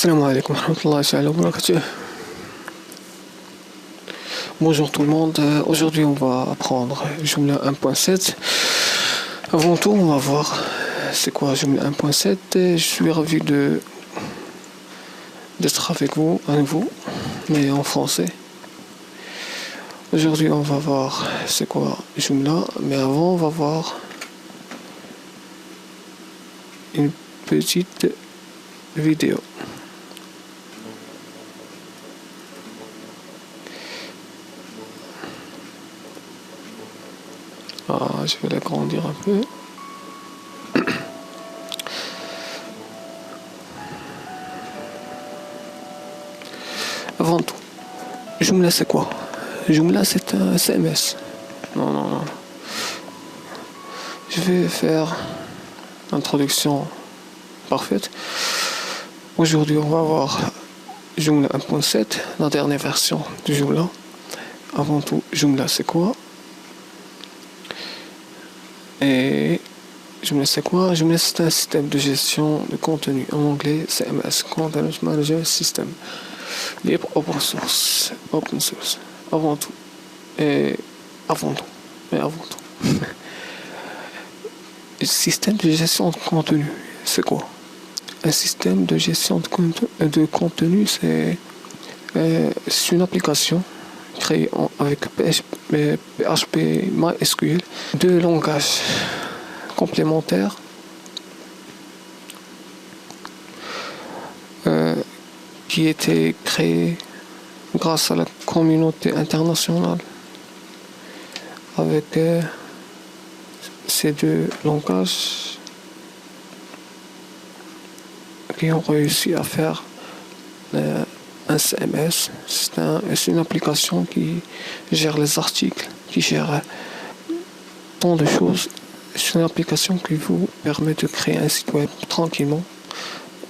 Salam alaikum wa rahmatullahi wa barakatuh. Bonjour tout le monde. Aujourd'hui, on va apprendre Joomla 1.7. Avant tout, on va voir c'est quoi Joomla 1.7. Je suis ravi d'être avec vous à nouveau, mais en français. Aujourd'hui, on va voir c'est quoi Joomla, mais avant, on va voir une petite vidéo. Je vais l'agrandir un peu. Avant tout, Joomla c'est quoi? Joomla c'est un CMS. Non. Je vais faire l'introduction parfaite. Aujourd'hui, on va voir Joomla 1.7, la dernière version de Joomla. Avant tout, Joomla c'est quoi? Et Joomla c'est quoi? Joomla c'est un système de gestion de contenu, en anglais CMS, Content Management System, libre open source. Avant tout. Le système de gestion de contenu, c'est quoi? Un système de gestion de contenu, c'est une application créée avec PHP MySQL, deux langages complémentaires qui étaient créés grâce à la communauté internationale. Avec ces deux langages qui ont réussi à faire un CMS. C'est une application qui gère les articles, qui gère tant de choses. C'est une application qui vous permet de créer un site web tranquillement,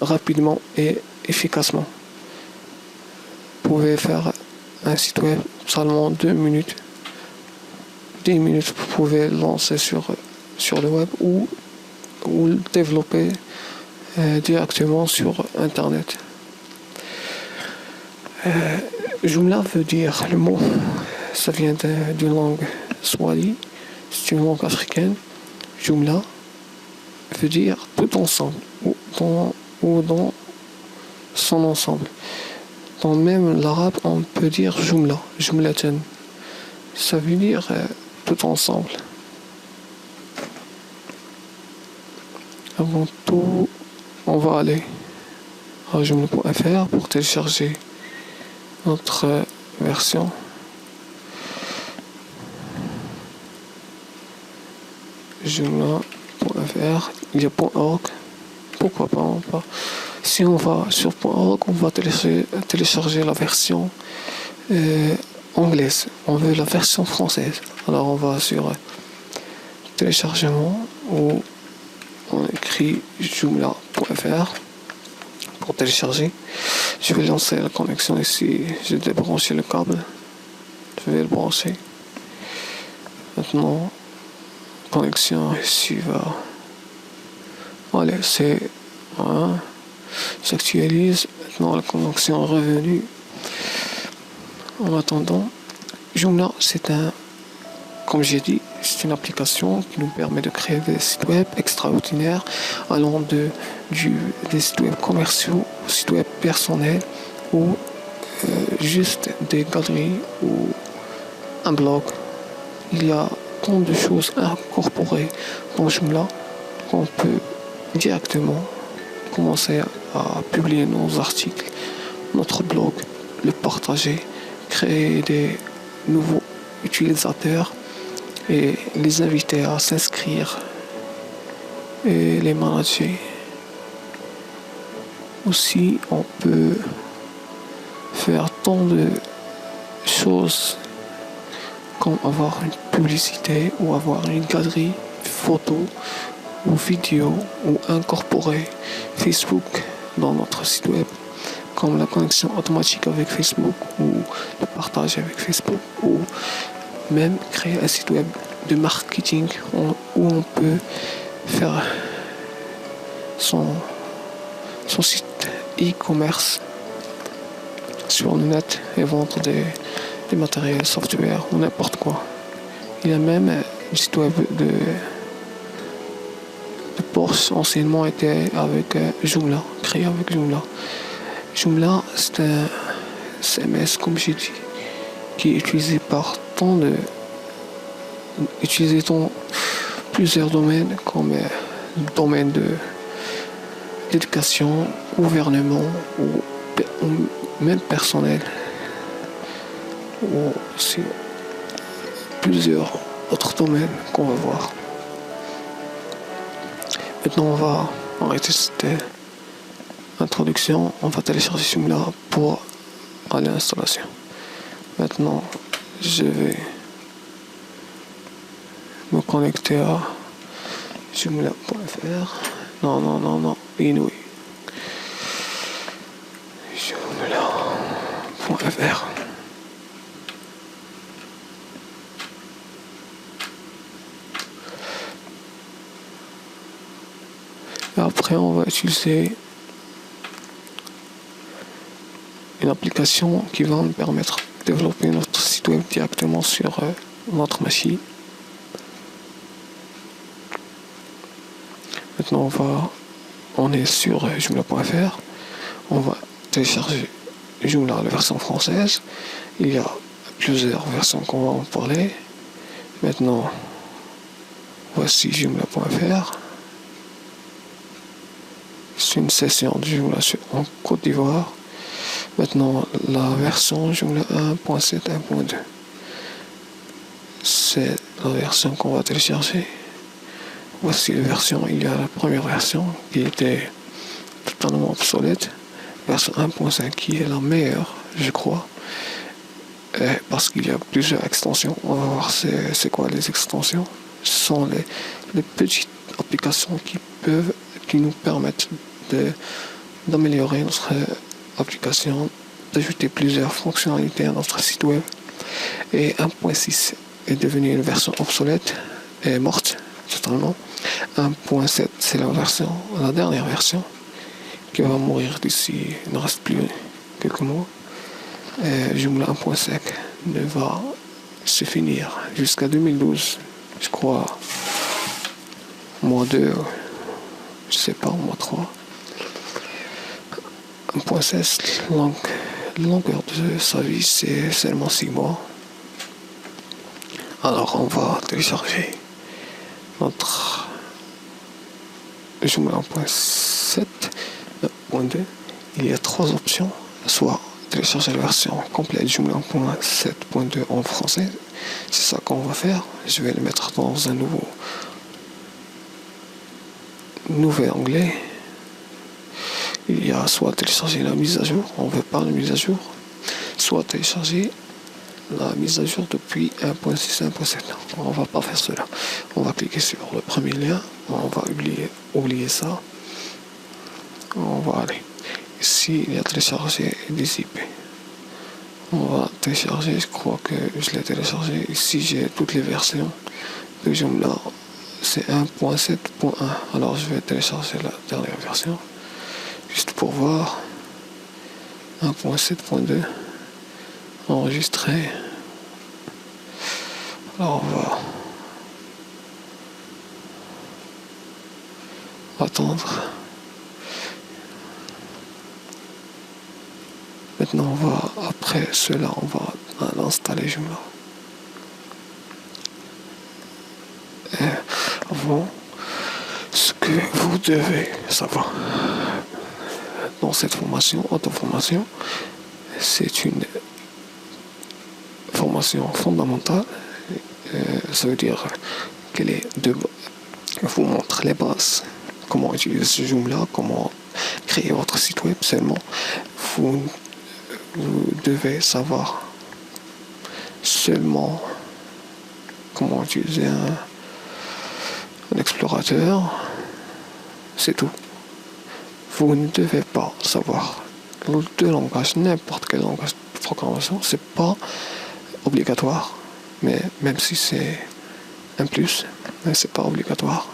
rapidement et efficacement. Vous pouvez faire un site web seulement 2 minutes. 10 minutes, vous pouvez lancer sur le web ou le développer directement sur Internet. Joomla veut dire, le mot, ça vient d'une langue swahili, c'est une langue africaine. Joomla veut dire tout ensemble, ou dans son ensemble. Dans même l'arabe, on peut dire Joomla, Joomlatan. Ça veut dire tout ensemble. Avant tout, on va aller à joomla.fr pour télécharger notre version. Joomla.fr, il y a .org, pourquoi pas. Si on va sur .org, on va télécharger la version anglaise. On veut la version française. Alors on va sur téléchargement où on écrit joomla.fr pour télécharger. Je vais lancer la connexion ici. J'ai débranché le câble. Je vais le brancher. Maintenant, connexion ici va. Allez, j'actualise. Maintenant la connexion est revenue. En attendant, Joomla comme j'ai dit, c'est une application qui nous permet de créer des sites web extraordinaires, allant des sites web commerciaux aux sites web personnels ou juste des galeries ou un blog. Il y a tant de choses incorporées dans Joomla qu'on peut directement commencer à publier nos articles, notre blog, le partager, créer des nouveaux utilisateurs et les inviter à s'inscrire et les manager. Aussi, on peut faire tant de choses comme avoir une publicité ou avoir une galerie photo ou vidéo ou incorporer Facebook dans notre site web, comme la connexion automatique avec Facebook ou le partage avec Facebook, ou même créer un site web de marketing où on peut faire son site site e-commerce sur le net et vendre des matériels software ou n'importe quoi. Il y a même un site web de Porsche anciennement était avec Joomla, créé avec Joomla. Joomla, c'est un CMS, comme j'ai dit, qui est utilisé dans plusieurs domaines, comme le domaine de l'éducation, gouvernement ou même personnel, ou aussi plusieurs autres domaines qu'on va voir. Maintenant, on va arrêter cette introduction. On va télécharger Joomla pour aller à l'installation. Maintenant, je vais me connecter à joomla.fr. Non, Inouï. Joomla.fr. Et après, on va utiliser une application qui va nous permettre de développer notre site web directement sur notre machine. Maintenant, on est sur joomla.fr. On va télécharger Joomla, la version française. Il y a plusieurs versions qu'on va en parler. Maintenant, voici joomla.fr. C'est une session de Joomla en Côte d'Ivoire. Maintenant, la version Joomla 1.7, 1.2. C'est la version qu'on va télécharger. Voici la version. Il y a la première version qui était totalement obsolète. Version 1.5 qui est la meilleure, je crois. Parce qu'il y a plusieurs extensions. On va voir c'est quoi les extensions. Ce sont les petites applications qui nous permettent d'améliorer notre application, d'ajouter plusieurs fonctionnalités à notre site web. Et 1.6 est devenu une version obsolète et morte totalement. 1.7 c'est la dernière version qui va mourir d'ici, il ne reste plus quelques mois. Et Joomla 1.5 ne va se finir jusqu'à 2012, je crois, mois 2, je sais pas, mois 3. 1.16, longueur de sa vie, c'est seulement 6 mois. Alors on va télécharger notre Joomla 1.7, 1.2. Il y a 3 options, soit télécharger la version complète Joomla 1.7.2 en français. C'est ça qu'on va faire. Je vais le mettre dans un nouvel onglet. Il y a soit télécharger la mise à jour, on ne veut pas la mise à jour, soit télécharger la mise à jour depuis 1.6, 1.7. On va pas faire cela. On va cliquer sur le premier lien, on va oublier ça. On va aller. Ici, il y a télécharger des IP. On va télécharger, je crois que je l'ai téléchargé. Ici, j'ai toutes les versions de Joomla. C'est 1.7.1. Alors, je vais télécharger la dernière version. Juste pour voir. 1.7.2. Enregistrer. Alors, on va attendre. Maintenant, après cela, on va l'installer Joomla. Et avant, ce que vous devez savoir dans cette formation, auto-formation, c'est une formation fondamentale. Ça veut dire qu'elle vous montre les bases, comment utiliser Joomla, comment créer votre site web seulement. Vous devez savoir seulement comment utiliser un explorateur, c'est tout. Vous ne devez pas savoir deux langages, n'importe quel langage de programmation, c'est pas obligatoire, mais même si c'est un plus, mais c'est pas obligatoire.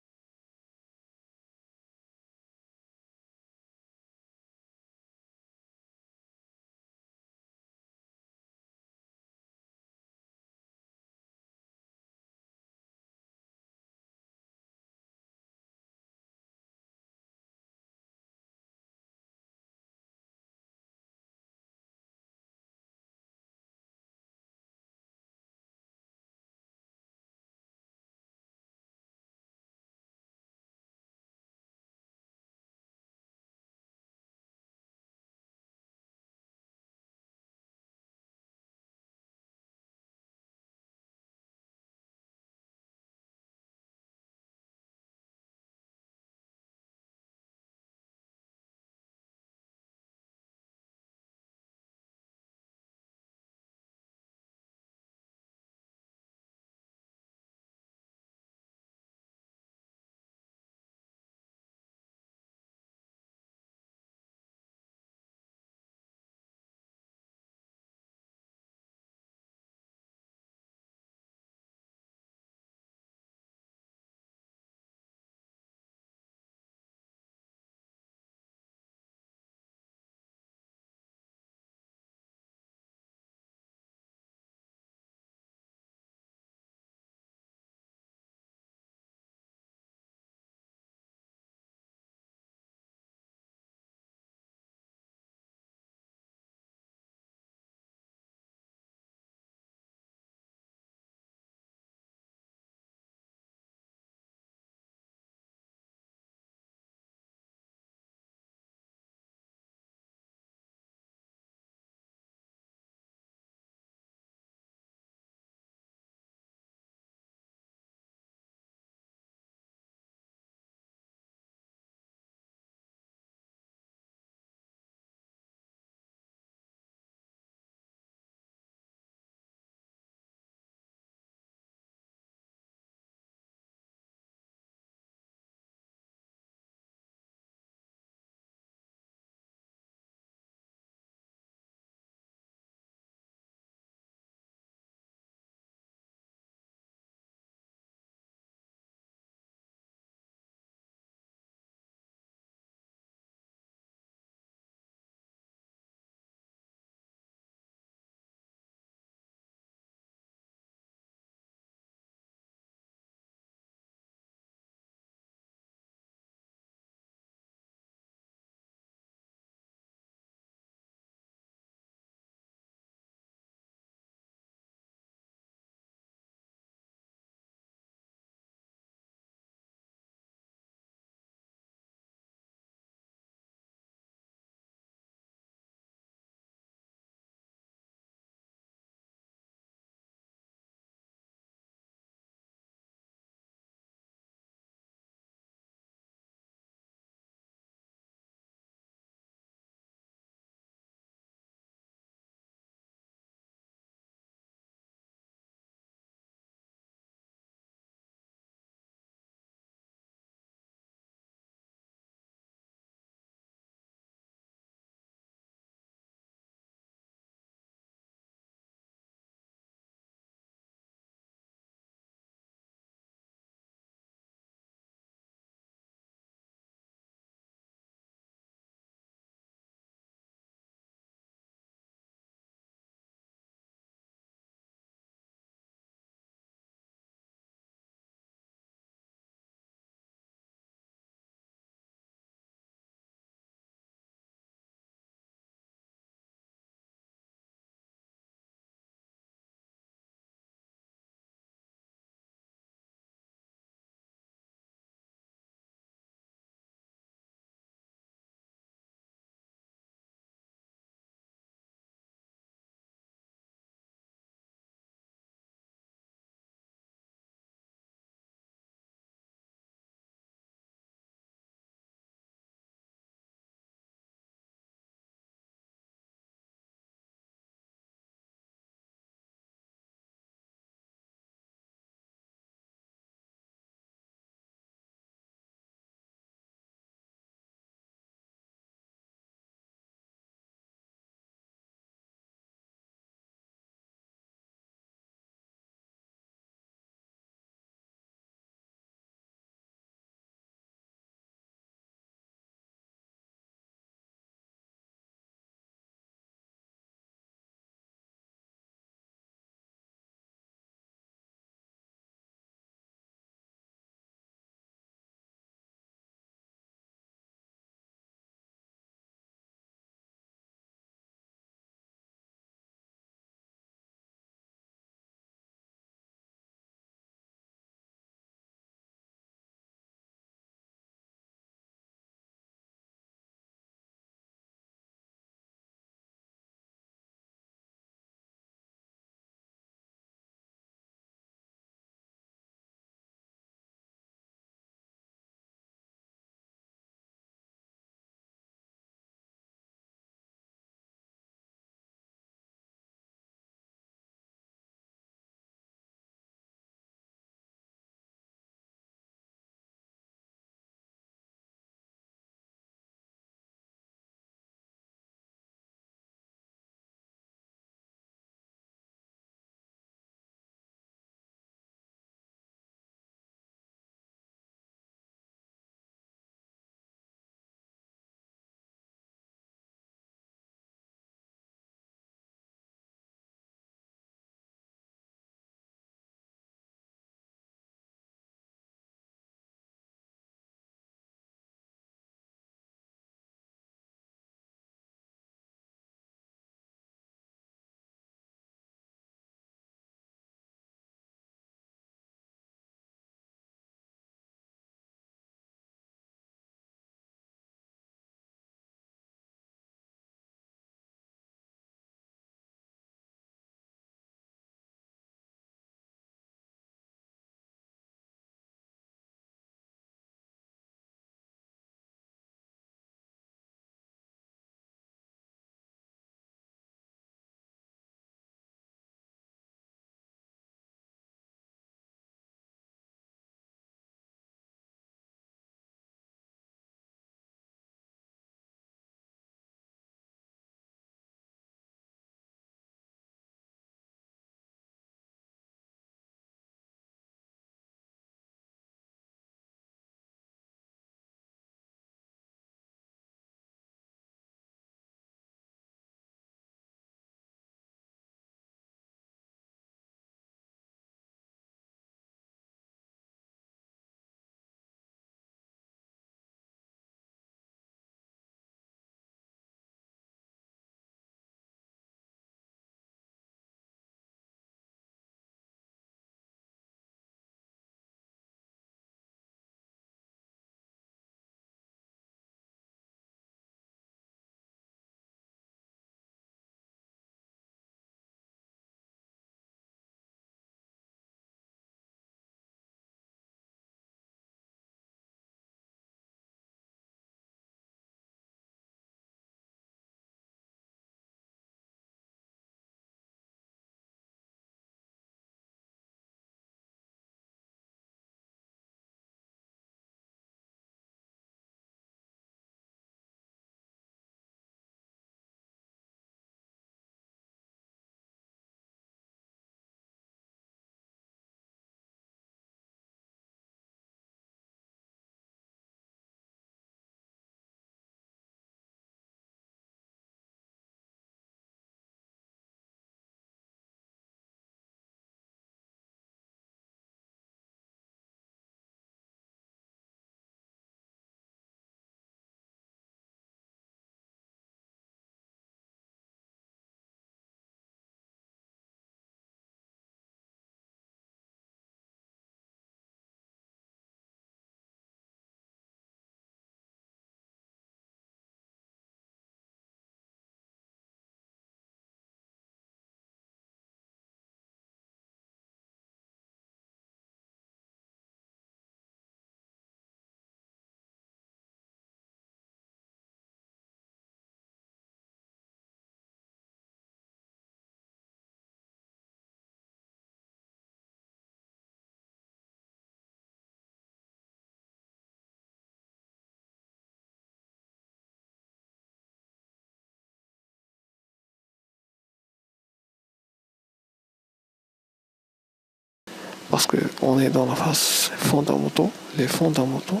parce qu'on est dans la phase fondamentaux, les fondamentaux.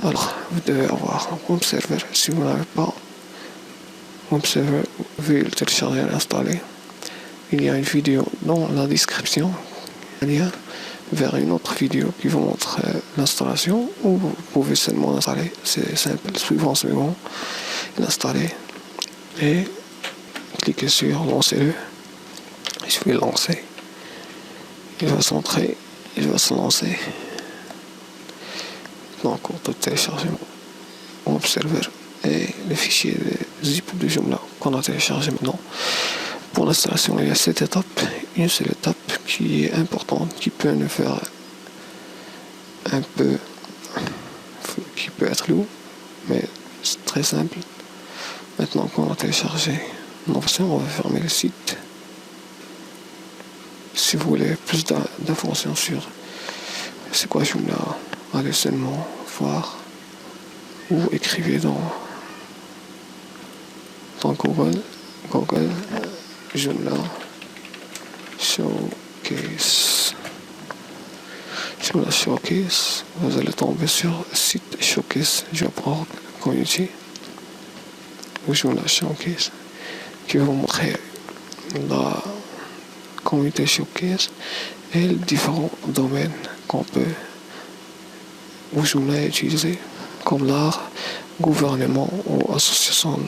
Alors, vous devez avoir un web server. Si vous n'avez pas web server, vous pouvez le télécharger et l'installer. Il y a une vidéo dans la description, un lien vers une autre vidéo qui vous montre l'installation, ou vous pouvez seulement l'installer. C'est simple, suivant, l'installer et cliquez sur lancer-le. Je vais lancer. Il va s'entrer, il va se lancer. Donc, on peut télécharger mon web server et les fichiers zip de Joomla qu'on a téléchargé maintenant. Pour l'installation, il y a cette étape, une seule étape qui est importante, qui peut nous faire un peu, qui peut être lourd, mais c'est très simple. Maintenant qu'on a téléchargé nos versions, on va fermer le site. Si vous voulez plus d'informations sur c'est quoi Joomla, allez seulement voir ou écrivez dans Google Joomla Showcase. Joomla Showcase, vous allez tomber sur le site Showcase Job.org Community ou Joomla Showcase qui va vous montrer la communauté Showcase et les différents domaines qu'on peut où Joomla est utilisé, comme l'art, gouvernement ou association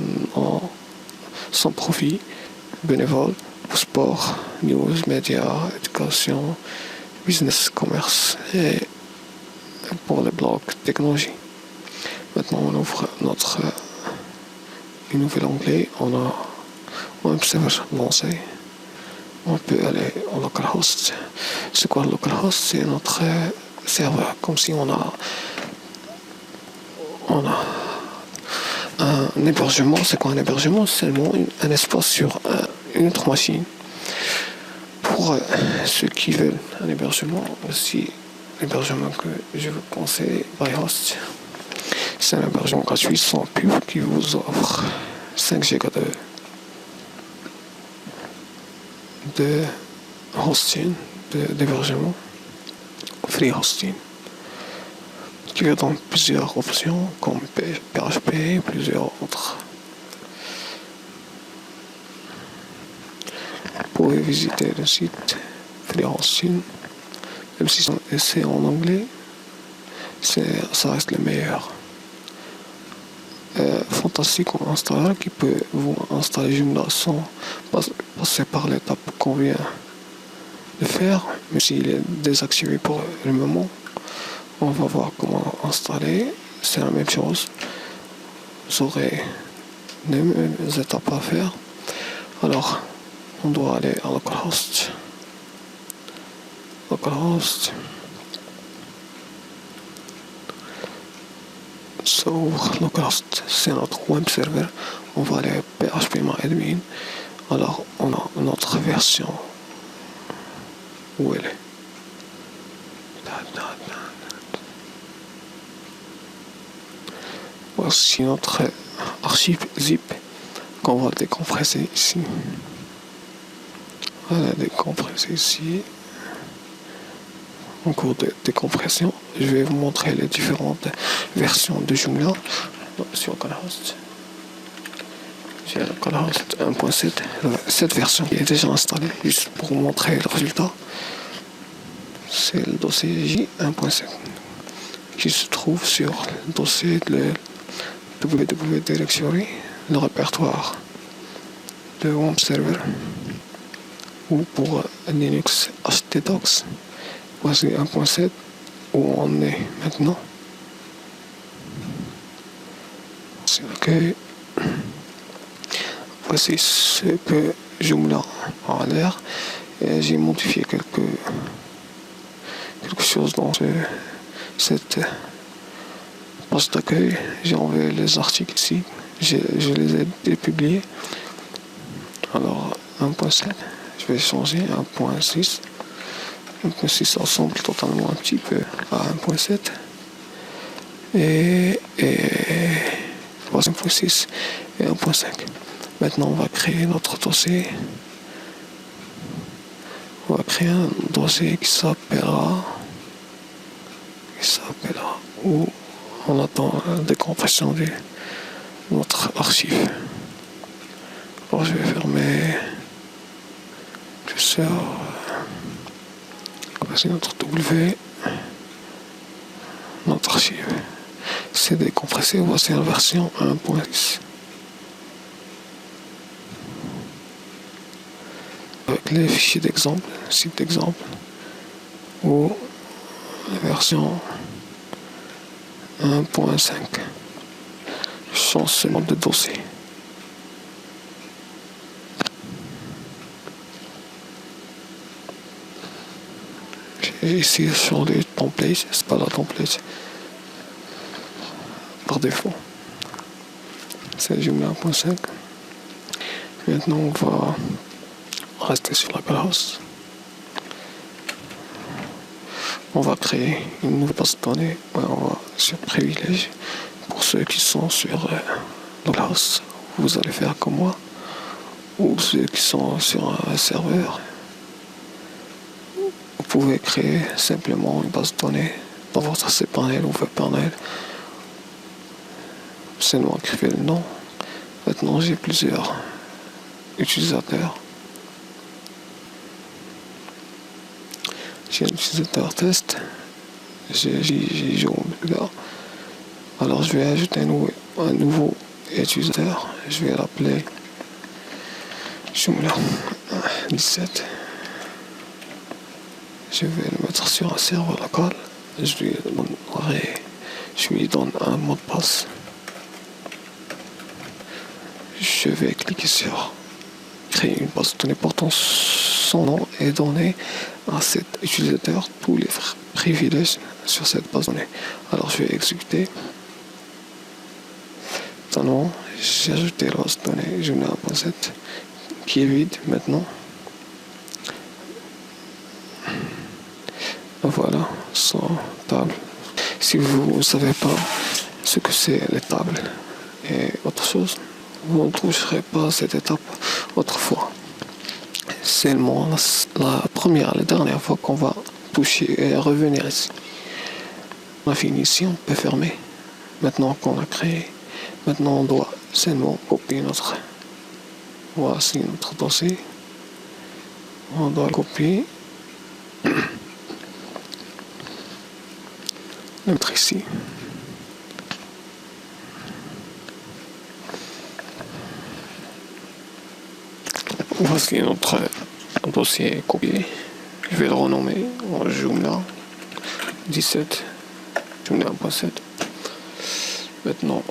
sans profit, bénévole, sport, news, médias, éducation, business, commerce et pour les blogs, technologie. Maintenant, on ouvre un nouvel onglet, on a un serveur lancé. On peut aller au localhost. C'est quoi le localhost? C'est notre serveur, comme si on a un hébergement. C'est quoi un hébergement? C'est seulement un espace sur une autre machine. Pour ceux qui veulent un hébergement, aussi l'hébergement que je vous conseille, ByHost. C'est un hébergement gratuit sans pub qui vous offre 5 Go de hosting, d'hébergement, free hosting, qui est dans plusieurs options comme PHP et plusieurs autres. Vous pouvez visiter le site free hosting, même si c'est en anglais, ça reste le meilleur. Fantastique comme installeur qui peut vous installer Joomla sans passer par l'étape qu'on vient de faire, mais s'il est désactivé pour le moment, on va voir comment installer. C'est la même chose, vous aurez les mêmes étapes à faire. Alors on doit aller à localhost, localhost, c'est notre web server. On va aller à phpMyAdmin. Alors on a notre version. Où elle est? Voici notre archive zip qu'on va décompresser ici. Voilà, décompresser ici. En cours de décompression, je vais vous montrer les différentes versions de Joomla sur localhost. J'ai localhost 1.7, cette version qui est déjà installée, juste pour vous montrer le résultat. C'est le dossier J1.7 qui se trouve sur le dossier de www directory, le répertoire de Home Server, ou pour Linux htdocs. Voici 1.7 où on est maintenant. C'est OK. Voici ce que Joomla a l'air. Et j'ai modifié quelque chose dans cette page d'accueil. J'ai enlevé les articles ici. Je les ai dépubliés. Alors 1.7, je vais changer 1.6. 1.6 ressemble totalement un petit peu à 1.7. Et voici 1.6 et 1.5. Maintenant, on va créer notre dossier. On va créer un dossier qui s'appellera où on attend la décompression de notre archive. Alors je vais fermer curseur. Voici notre W, notre archive. C'est décompressé, voici la version 1.6. Avec les fichiers d'exemple, site d'exemple, ou la version 1.5. Je change seulement de dossier. J'ai ici sur les templates, c'est pas la template par défaut. C'est Joomla 1.5. Maintenant on va rester sur la classe. On va créer une nouvelle base de données. On va sur privilège. Pour ceux qui sont sur la classe, vous allez faire comme moi. Ou ceux qui sont sur un serveur, vous pouvez créer simplement une base de données dans votre cPanel ou webpanel. Seulement écrivez le nom. Maintenant j'ai plusieurs utilisateurs. J'ai un utilisateur test. J'ai Joomla. Alors je vais ajouter un nouveau utilisateur. Je vais l'appeler Joomla 17. Je vais le mettre sur un serveur local. Je lui donne un mot de passe. Je vais cliquer sur créer une base de données portant son nom et donner à cet utilisateur tous les privilèges sur cette base de données. Alors je vais exécuter. Maintenant, j'ai ajouté la base de données Joomla 1.7 qui est vide maintenant. Voilà, son table. Si vous ne savez pas ce que c'est les tables et autre chose, vous ne toucherez pas cette étape autrefois. C'est seulement la dernière fois qu'on va toucher et revenir ici. On a fini ici, on peut fermer. Maintenant qu'on a créé, maintenant on doit seulement copier notre. Voici notre dossier. On doit le copier. Le mettre ici. Voici notre dossier copié. Je vais le renommer en Joomla 17, Joomla 1.7. Maintenant,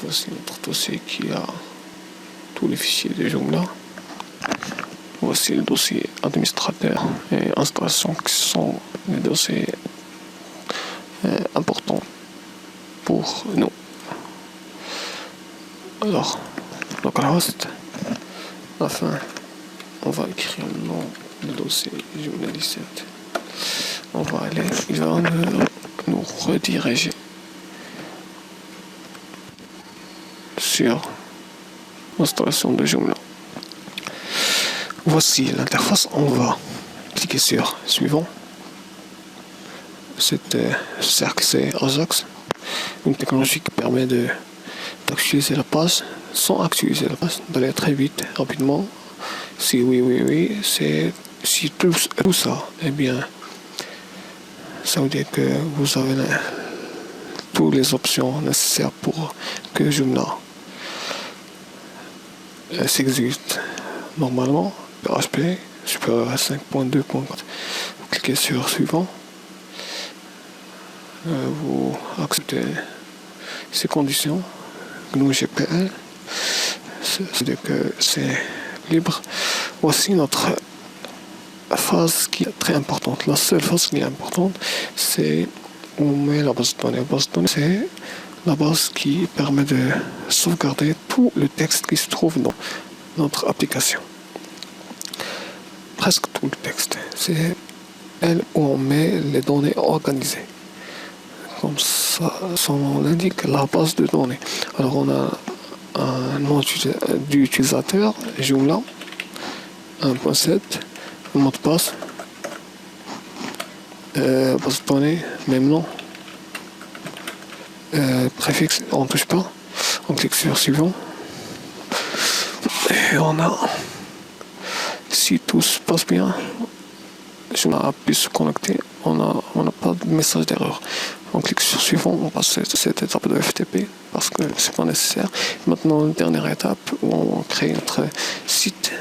voici notre dossier qui a tous les fichiers de Joomla. Voici le dossier administrateur et installation qui sont les dossiers importants pour nous. Alors, localhost, à la fin, on va écrire le nom du dossier Joomla 17. On va aller, il va nous rediriger sur l'installation de Joomla. Voici l'interface, on va cliquer sur suivant. Cette cercle c'est Ajax, une technologie qui permet d'actualiser la page sans actualiser la page, d'aller très vite, rapidement. Si oui, c'est si tout ça, eh bien, ça veut dire que vous avez toutes les options nécessaires pour que Joomla s'exécute normalement. PHP, supérieur à 5.2.4. Vous cliquez sur suivant. Vous acceptez ces conditions. GNU GPL. C'est-à-dire que c'est libre. Voici notre phase qui est très importante. La seule phase qui est importante, c'est où on met la base de données. La base de données, c'est la base qui permet de sauvegarder tout le texte qui se trouve dans notre application. Presque tout le texte. C'est elle où on met les données organisées. Comme ça, son nom l'indique, la base de données. Alors on a un nom d'utilisateur, Joomla 1.7, le mot de passe, Base de données, même nom. Préfixe, on ne touche pas. On clique sur suivant. Et on a, si tout se passe bien, si on a pu se connecter, on n'a pas de message d'erreur. On clique sur suivant, on passe cette étape de FTP parce que c'est pas nécessaire. Maintenant, la dernière étape où on crée notre site.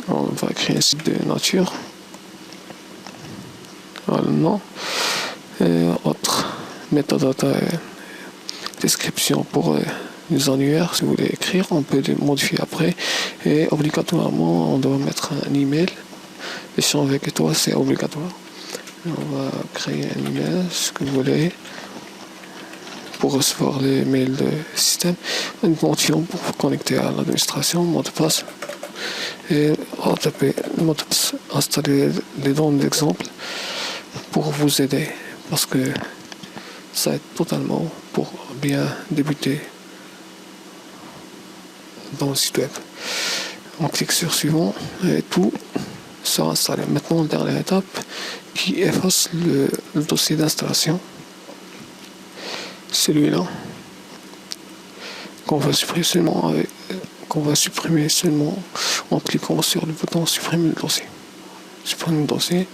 On va créer un site de nature. Voilà le nom. Et autre metadata et description pour les annuaires. Si vous voulez écrire, on peut les modifier après. Et obligatoirement, on doit mettre un email. Échanger avec toi, c'est obligatoire. On va créer un email, ce que vous voulez, pour recevoir les mails de système. Une mention pour vous connecter à l'administration, mot de passe. Et taper le mot de passe, installer les données d'exemple pour vous aider. Parce que ça aide totalement pour bien débuter dans le site web. On clique sur suivant et tout sera installé. Maintenant, la dernière étape qui efface le dossier d'installation. Celui-là qu'on va supprimer seulement en cliquant sur le bouton supprimer le dossier. Supprimer le dossier.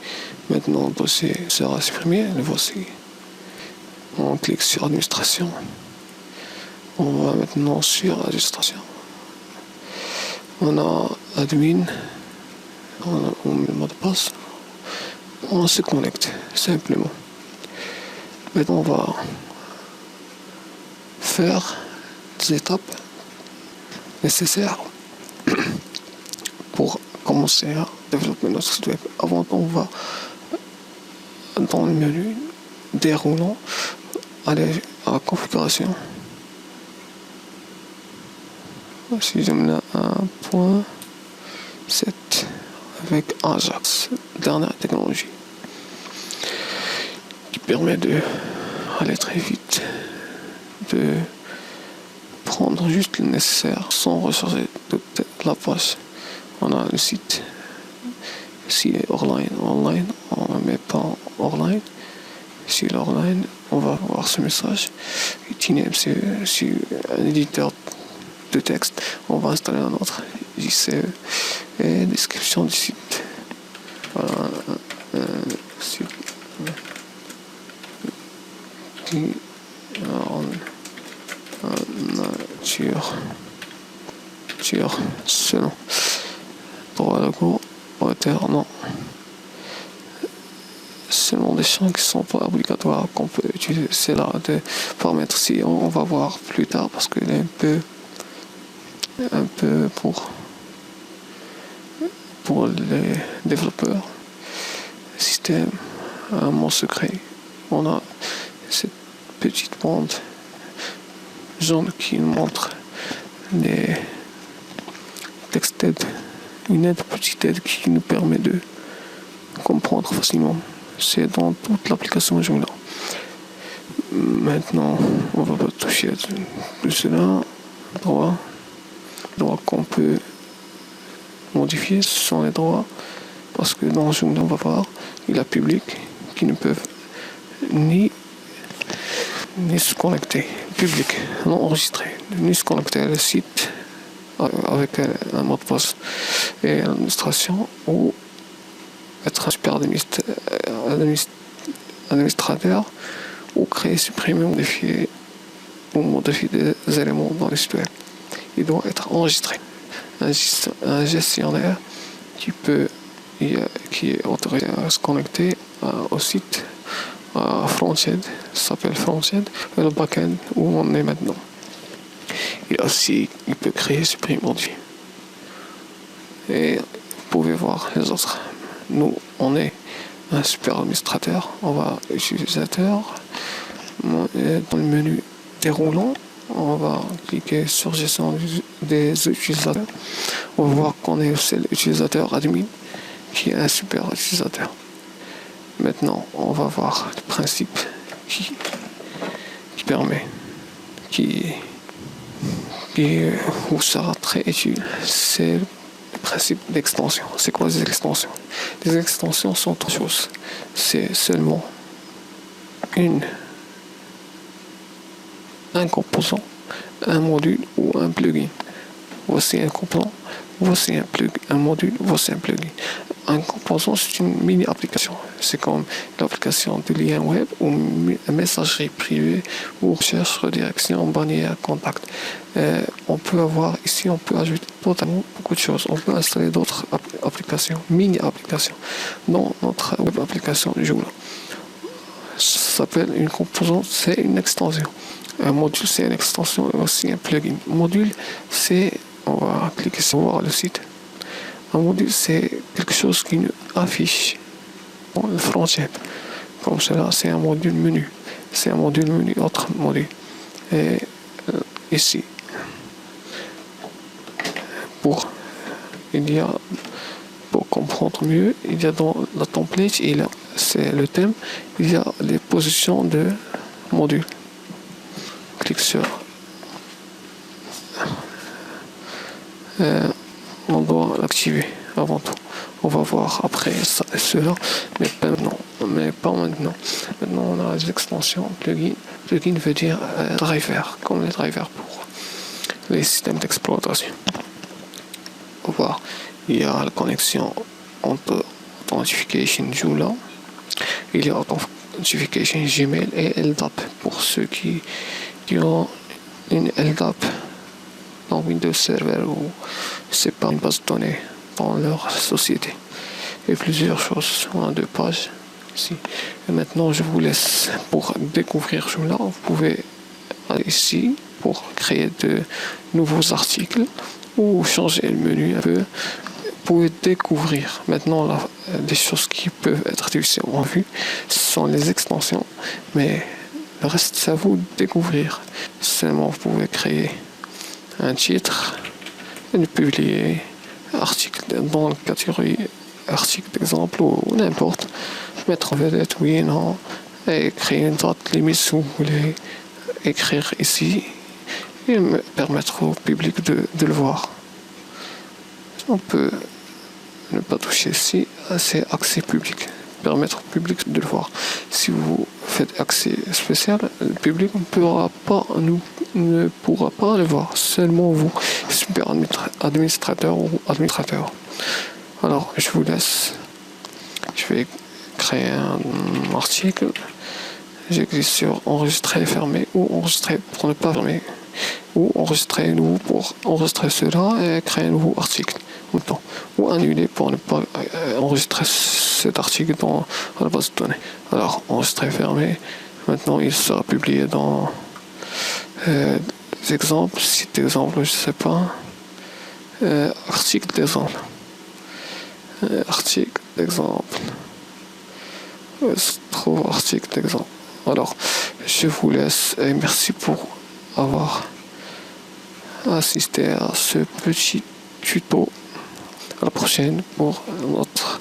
Maintenant, le dossier sera supprimé. Le voici. On clique sur administration. On va maintenant sur administration. On a admin. On met le mot de passe. On se connecte simplement. Maintenant, on va faire des étapes nécessaires pour commencer à développer notre site web. Avant, on va dans le menu déroulant, aller à la configuration. Si je mets 1.7 avec Ajax, dernière technologie, qui permet de aller très vite, de prendre juste le nécessaire sans recharger toute la page. On a le site, si online, on ne met pas online. Si l'online, on va voir ce message. TinyMCE, si un éditeur de texte, on va installer un autre JCE et description du site. Voilà, site nature selon droit logo auteur non selon des champs qui sont pas obligatoires qu'on peut utiliser. C'est là de paramètres si on va voir plus tard parce qu'il est un peu pour les développeurs système un mot secret. On a cette petite bande jaune qui nous montre les textes d'aide, une petite aide qui nous permet de comprendre facilement. C'est dans toute l'application Joomla. Maintenant, on va pas toucher à tout cela. Droit qu'on peut modifier, ce sont les droits. Parce que dans Joomla, on va voir, il y a public qui ne peuvent ni se connecter, public, non enregistré, ni se connecter à le site avec un mot de passe et l'administration ou être un super administrateur ou créer, supprimer, modifier des éléments dans le site web. Il doit être enregistré. Un gestionnaire qui est autorisé à se connecter au site front-end, ça s'appelle front-end, et le back-end où on est maintenant. Et aussi, il peut créer, supprimer, modifier. Et vous pouvez voir les autres. Nous, on est un super administrateur. On va utilisateur. Dans le menu déroulant, on va cliquer sur gestion des utilisateurs. On va voir qu'on est aussi l'utilisateur admin qui est un super utilisateur. Maintenant, on va voir le principe qui permet, où sera très utile. C'est le principe d'extension. C'est quoi les extensions? Les extensions sont trois choses. C'est seulement un composant, un module ou un plugin. Voici un composant, voici un module, voici un plugin. Un composant, c'est une mini-application. C'est comme l'application de lien web ou une messagerie privée ou recherche, redirection, bannière, contact. On peut ajouter totalement beaucoup de choses. On peut installer d'autres applications, mini-applications, dans notre web application Joomla. Ça s'appelle une composante, c'est une extension. Un module, c'est une extension et aussi un plugin. Module, on va cliquer sur voir le site. Un module, c'est quelque chose qui nous affiche le front-end. Comme cela, c'est un module menu. C'est un module menu, autre module. Et ici, pour comprendre mieux, il y a dans la template, c'est le thème, il y a les positions de module. Clique sur on doit l'activer avant tout. On va voir après cela, mais pas maintenant. Maintenant, on a les extensions plugin. Plugin veut dire driver, comme les drivers pour les systèmes d'exploitation. On va voir, il y a la connexion entre Authentification Joomla, il y a Authentification Gmail et LDAP pour ceux qui ont une LDAP dans Windows Server ou c'est pas une base de données dans leur société. Et plusieurs choses. On a 2 pages ici. Et maintenant, je vous laisse pour découvrir Joomla. Vous pouvez aller ici pour créer de nouveaux articles ou changer le menu un peu. Vous pouvez découvrir maintenant des choses qui peuvent être difficiles en vue. Ce sont les extensions, mais le reste, c'est à vous de découvrir. Seulement, vous pouvez créer un titre et le publier, article dans la catégorie article d'exemple ou n'importe, mettre en vedette oui et non, et créer une date limite si vous voulez, écrire ici et permettre au public de le voir. On peut ne pas toucher ici, c'est accès public, permettre au public de le voir. Si vous faites accès spécial, le public ne pourra pas le voir, seulement vous, super administrateur ou administrateur. Alors, je vous laisse. Je vais créer un article. J'ai cliqué sur enregistrer et fermer ou enregistrer pour ne pas fermer ou enregistrer nouveau pour enregistrer cela et créer un nouveau article ou annuler pour ne pas enregistrer cet article dans la base de données. Alors, enregistrer et fermer. Maintenant, il sera publié dans exemples, site d'exemple, je sais pas. Article d'exemple. Article d'exemple. Où se trouve article d'exemple? Alors, je vous laisse et merci pour avoir assisté à ce petit tuto. À la prochaine pour notre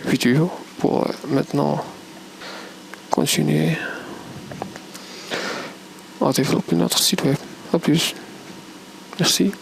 vidéo. Pour maintenant continuer à développer notre site web. À plus. Merci.